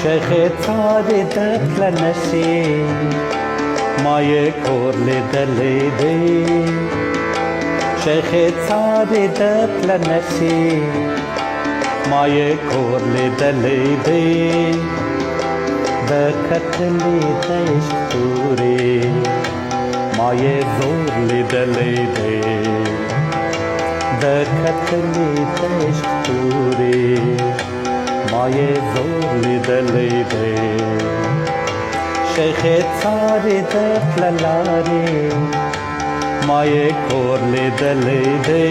شیخ څارې د تله نشې ما یې کور لیدلی دی شیخ څارې د تله نشې ما یې کور لیدلی دی د کتلې د عشق تورې ما یې زور لیدلی دی د کتلې د عشق تورې ما یې زور لیدلی دی شیخ څارې د تله لارې ما یې کور لیدلی دی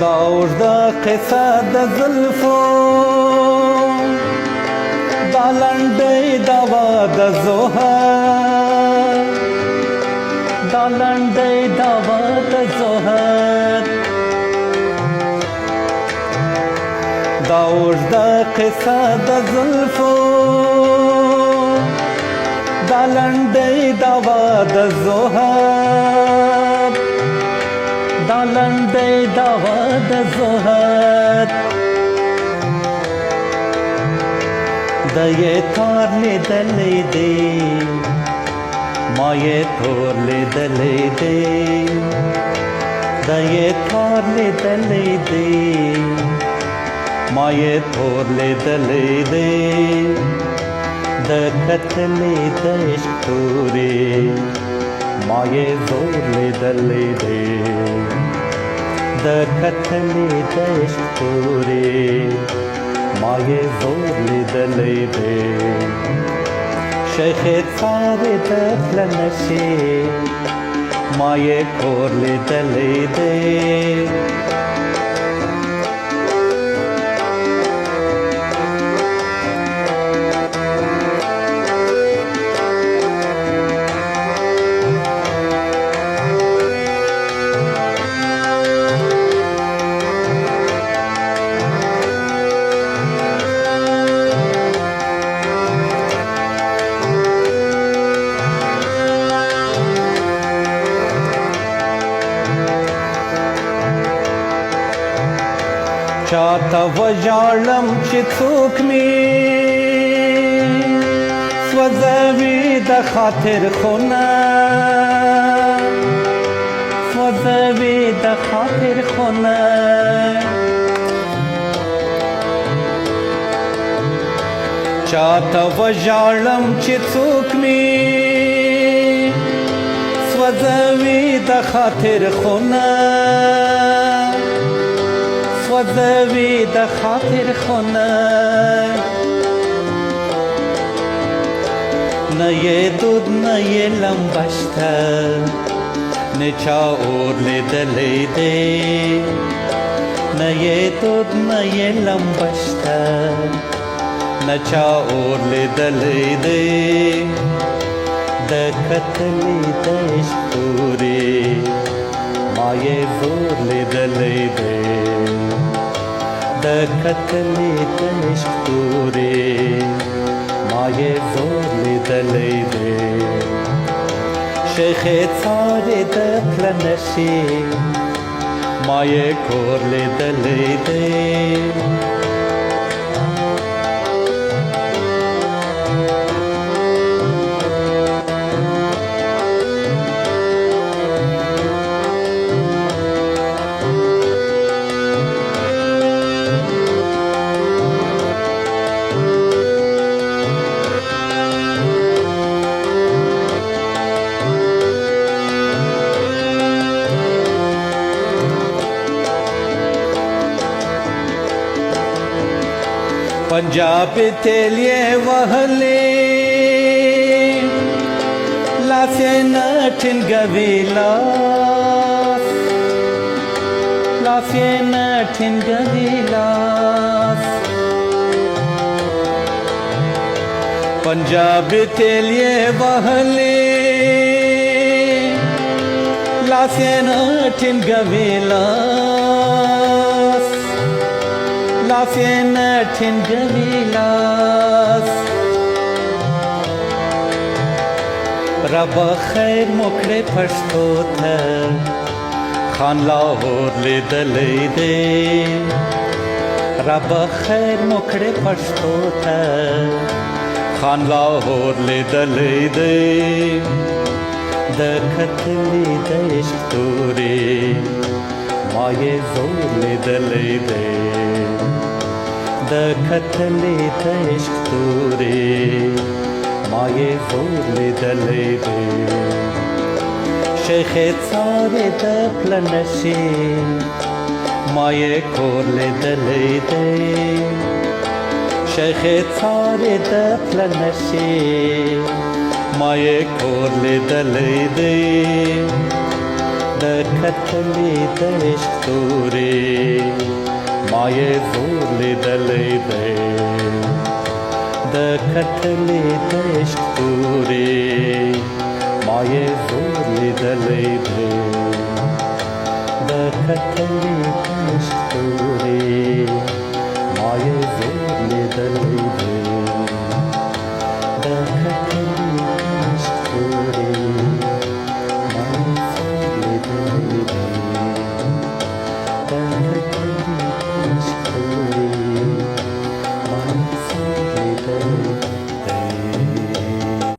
دا اوږده قصه د زلفو دا لنډۍ دوا د زهر دا لنډۍ دوا د زهر دا اوږده قصه د زلفو دا لنډۍ دوا د زهر دا لنډۍ دوا د زهر د یې تار لیدلی دی ما یې تور لیدلی دی د یې تار لیدلی دی ما یې تور لیدلی دی د کتلې د عشق تورې ما یې زور لیدلی دی د کتلې د عشق تورې ما یې زور لیدلی دی شیخ څارې د تله نشې ما یې کور لیدلی دی چاته وژاړم چې څوک مې سوځوي د خاطر خونه سوځوي د خاطر خونه چاته وژاړم چې څوک مې سوځوي د خاطر خونه سوځوي د خاطر خونه نه یې دود نه یې لمبه شته نه چا اور لیدلی دی نه یې دود نه یې لمبه شته نه چا اور لیدلی دی د کتلې د عشق تورې ما یې زور لیدلی دی د کتلې د عشق تورې ما یې زور لیدلی دی شیخ څارې د تله نشې ما یې کور لیدلی دی पंजाब तेलिए वहले लासे नठिन गवीला लाफे न ठिनगविलास पंजाब तेलिए बहले लाफे न ठिनगविलास लाफे न ठिनगविलास रब खैर मुखड़े पछतो था खान लाहौर ले दले दे रब खैर मुखड़े पछतो था खान लाहौर ले दले दे दखत ले देश तोरे माये जोर ले दले दे दखत ले देश तोरे माये जोर ले दले दे शेख सारे दपलनशे माये खोर ले दले दे शेख सारे दपलनशे माये खोर ले दले दे दखत ले देश तोरे माये जोर ले दले दे दखत ले देश तोरे माये जोर ले दले दे दखत ले देश तोरे